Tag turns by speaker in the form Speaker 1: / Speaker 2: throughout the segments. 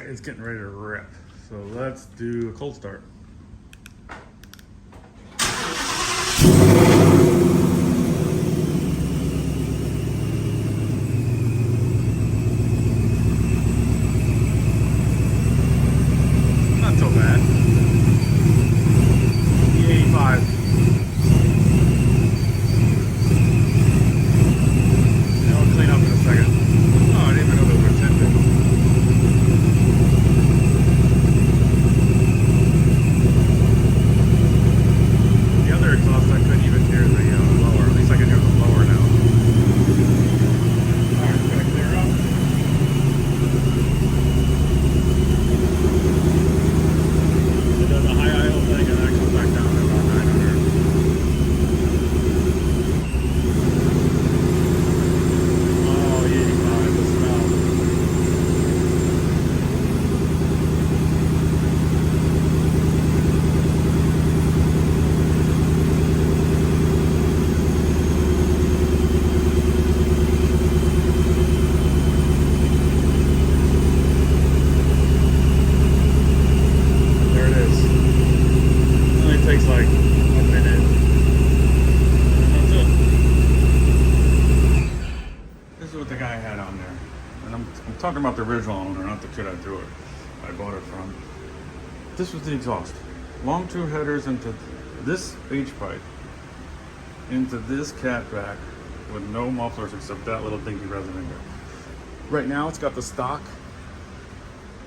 Speaker 1: right, it's getting ready to rip. So let's do a cold start. Not so bad. E85. Clean up in a second. Oh, I didn't even know they were tinted. The other exhaust I couldn't even hear the lower. At least I can hear the lower now. Alright, it's gonna clear up. It does a high idle thing and then it comes back down to about 900. Takes like a minute. That's it. This is what the guy had on there. And I'm talking about the original owner, not the kid I threw it. I bought it from. This was the exhaust. Long tube headers into this H pipe, into this catback with no mufflers except that little dinky resonator. Right now it's got the stock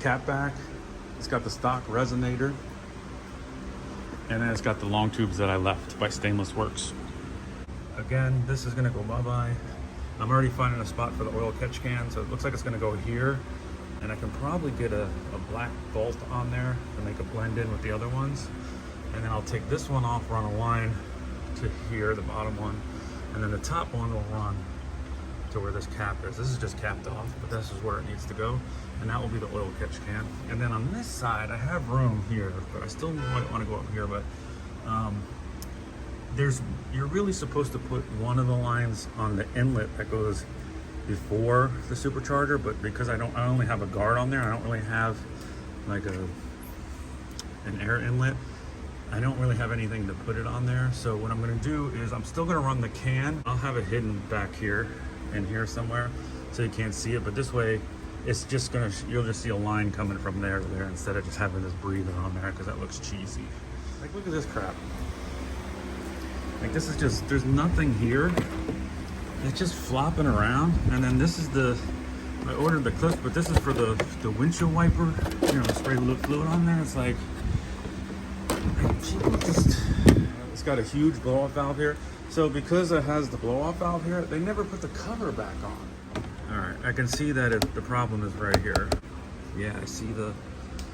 Speaker 1: catback, it's got the stock resonator, and then it's got the long tubes that I left by Stainless Works. Again, this is gonna go bye-bye. I'm already finding a spot for the oil catch can, so it looks like it's gonna go here. And I can probably get a black bolt on there to make a blend in with the other ones. And then I'll take this one off, run a line to here, the bottom one. And then the top one will run to where this cap is. This is just capped off, but this is where it needs to go. And that will be the oil catch can. And then on this side, I have room here, but I still might want to go up here. But you're really supposed to put one of the lines on the inlet that goes before the supercharger, but because I only have a guard on there, I don't really have like an air inlet. I don't really have anything to put it on there. So what I'm gonna do is I'm still gonna run the can. I'll have it hidden back here and here somewhere so you can't see it, but this way it's just gonna, you'll just see a line coming from there to there instead of just having this breather on there because that looks cheesy. Like, look at this crap. Like, this is just, there's nothing here. It's just flopping around. And then this is I ordered the clips, but this is for the windshield wiper, you know, spray fluid on there. It's like, it's got a huge blow off valve here. So because it has the blow off valve here, they never put the cover back on. All right, I can see that the problem is right here. Yeah, I see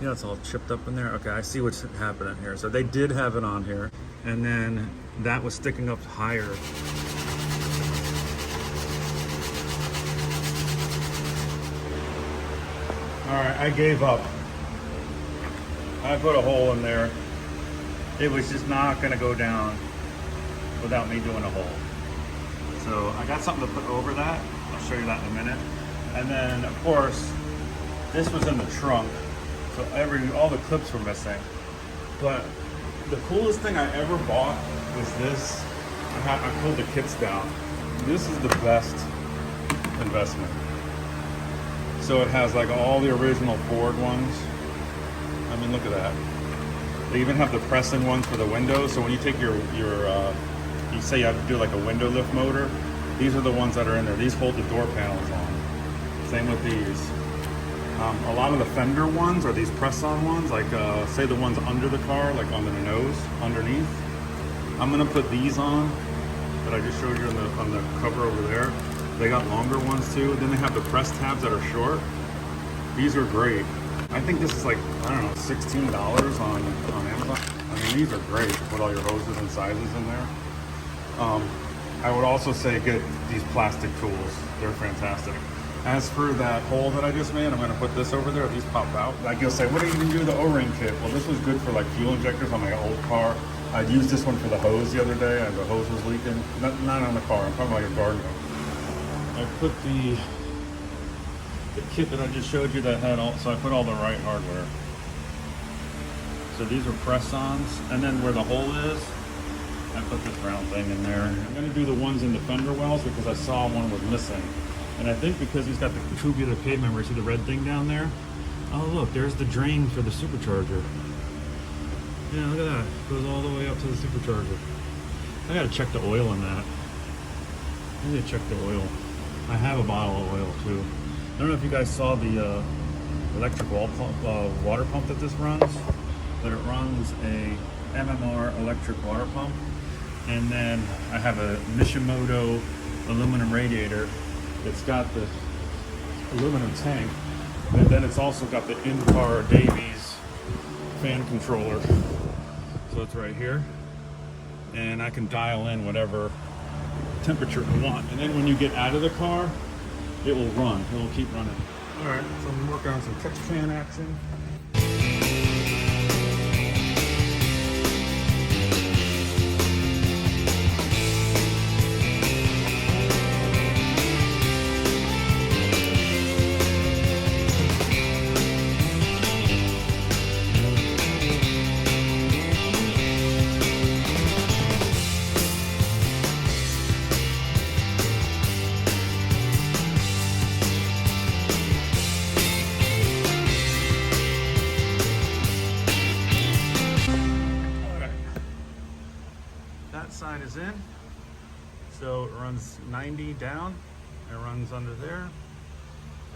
Speaker 1: it's all chipped up in there. Okay, I see what's happening here. So they did have it on here, and then that was sticking up higher. All right, I gave up. I put a hole in there. It was just not gonna go down without me doing a hole. So I got something to put over that. I'll show you that in a minute. And then of course, this was in the trunk. So all the clips were missing. But the coolest thing I ever bought was this. I pulled the kits down. This is the best investment. So it has like all the original Ford ones. I mean, look at that. They even have the press-in ones for the windows. So when you take you say you have to do like a window lift motor, these are the ones that are in there. These hold the door panels on. Same with these. A lot of the fender ones are these press-on ones, like say the ones under the car, like on the nose, underneath. I'm gonna put these on that I just showed you on the cover over there. They got longer ones too. Then they have the press tabs that are short. These are great. I think this is like, I don't know, $16 on Amazon. I mean, these are great to put all your hoses and sizes in there. I would also say get these plastic tools. They're fantastic. As for that hole that I just made, I'm gonna put this over there. These pop out. Like, you'll say, what do you even do the O-ring kit? Well, this was good for like fuel injectors on my old car. I used this one for the hose the other day, and the hose was leaking. Not on the car, I'm talking about your garden hose. I put the kit that I just showed you that had all, so I put all the right hardware. So these are press-ons, and then where the hole is, I put this round thing in there. I'm gonna do the ones in the fender wells because I saw one was missing. And I think because he's got the tubular pavement, where you see the red thing down there. Oh look, there's the drain for the supercharger. Yeah, look at that. Goes all the way up to the supercharger. I gotta check the oil in that. I need to check the oil. I have a bottle of oil too. I don't know if you guys saw the electric water pump that this runs, but it runs a MMR electric water pump. And then I have a Mishimoto aluminum radiator that's got the aluminum tank. And then it's also got the in-car Davies fan controller. So it's right here. And I can dial in whatever temperature I want. And then when you get out of the car, it will run. It will keep running. All right, so I'm working on some catch can action. Side is in, so it runs 90 down, it runs under there,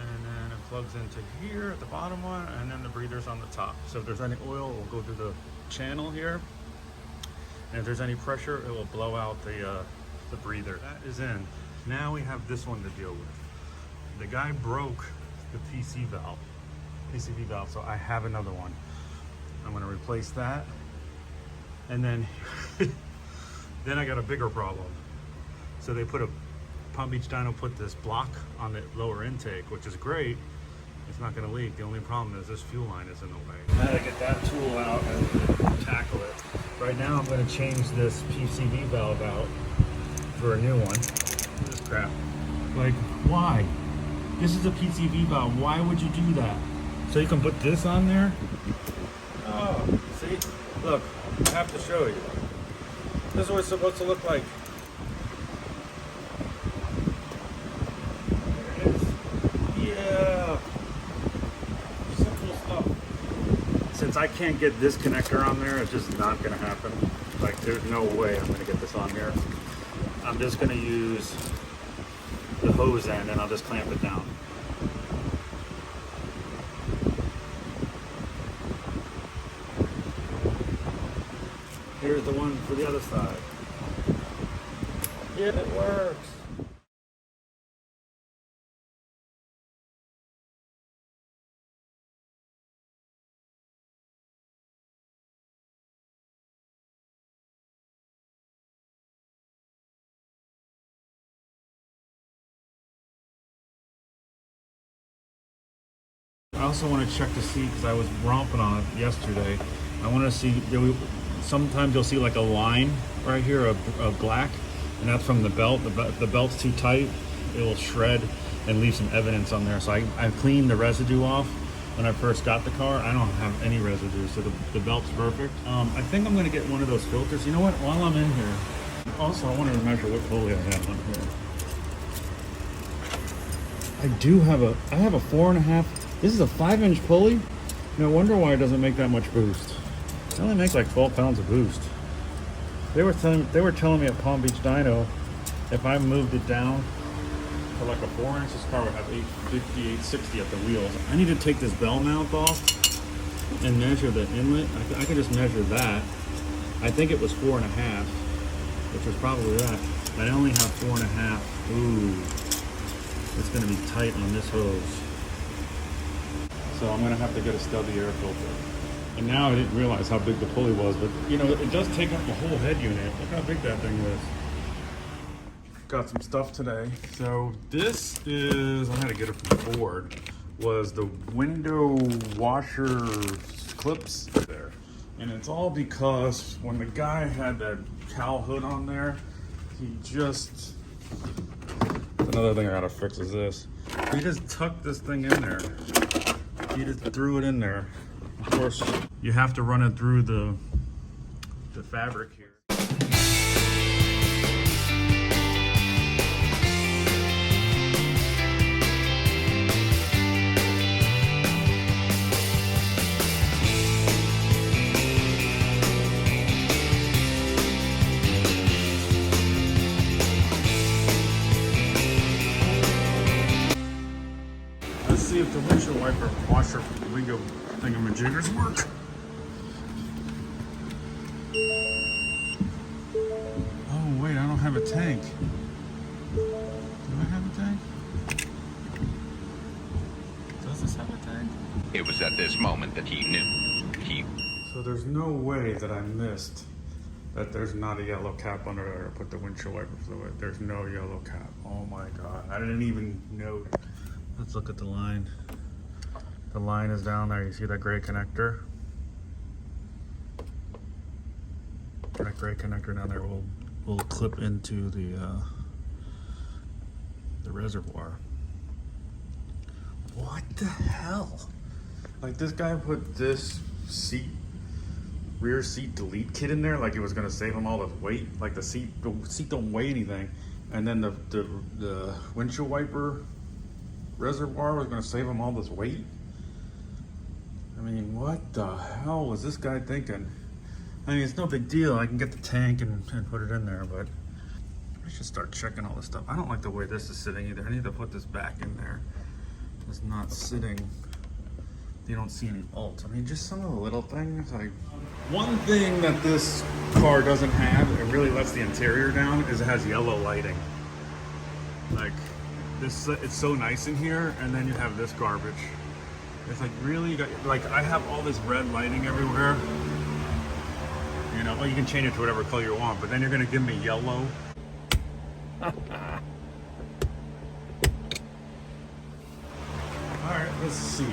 Speaker 1: and then it plugs into here at the bottom one, and then the breather's on the top. So if there's any oil, it will go through the channel here, and if there's any pressure, it will blow out the breather. That is in. Now we have this one to deal with. The guy broke the PCV valve, so I have another one. I'm going to replace that, and then then I got a bigger problem. So they put Palm Beach Dyno put this block on the lower intake, which is great. It's not gonna leak. The only problem is this fuel line is in the way. I gotta get that tool out and tackle it. Right now I'm gonna change this PCV valve out for a new one. This crap. Like, why? This is a PCV valve. Why would you do that? So you can put this on there? Oh, see? Look, I have to show you. This is what it's supposed to look like. There it is. Yeah. Simple stuff. Since I can't get this connector on there, it's just not gonna happen. Like, there's no way I'm gonna get this on here. I'm just gonna use the hose end and I'll just clamp it down. Here's the one for the other side. Yeah, it works. I also want to check to see, because I was romping on it yesterday. I want to see, sometimes you'll see like a line right here of black, and that's from the belt. The belt's too tight, it will shred and leave some evidence on there. So I cleaned the residue off when I first got the car. I don't have any residue, so the belt's perfect. I think I'm gonna get one of those filters. You know what, while I'm in here, also I wanted to measure what pulley I have on here. I have a 4.5, this is a 5-inch pulley. No wonder why it doesn't make that much boost. It only makes like 12 pounds of boost. They were telling me at Palm Beach Dyno, if I moved it down to like a 4-inch, this car would have 850, 860 at the wheels. I need to take this bell mount off and measure the inlet. I could just measure that. I think it was 4.5, which was probably that. I only have 4.5. Ooh, it's gonna be tight on this hose. So I'm gonna have to get a stubby air filter. And now I didn't realize how big the pulley was, but you know, it does take up the whole head unit. Look how big that thing was. Got some stuff today. So this is, I had to get it from Ford, was the window washer clips there. And it's all because when the guy had that cowl hood on there, he just, the another thing I gotta fix is this. He just tucked this thing in there. He just threw it in there. Of course, you have to run it through the fabric here. Let's see if the windshield wiper washer window thingamajiggers work. Oh wait, I don't have a tank. Do I have a tank? Does this have a tank?
Speaker 2: It was at this moment that he knew.
Speaker 1: So there's no way that I missed that there's not a yellow cap under there to put the windshield wiper fluid. There's no yellow cap. Oh my God, I didn't even know. Let's look at the line. The line is down there. You see that gray connector? That gray connector down there will clip into the reservoir. What the hell? Like, this guy put this rear seat delete kit in there like it was gonna save him all the weight. Like the seat don't weigh anything, and then the windshield wiper reservoir was gonna save him all this weight. I mean, what the hell was this guy thinking? I mean, it's no big deal. I can get the tank and put it in there, but I should start checking all this stuff. I don't like the way this is sitting either. I need to put this back in there. It's not sitting. You don't see any bolts. I mean, just some of the little things. Like, one thing that this car doesn't have, it really lets the interior down, is it has yellow lighting. Like, this, it's so nice in here, and then you have this garbage. It's like, really? You got, like, I have all this red lighting everywhere. You know, well, you can change it to whatever color you want, but then you're gonna give me yellow. All right, let's see.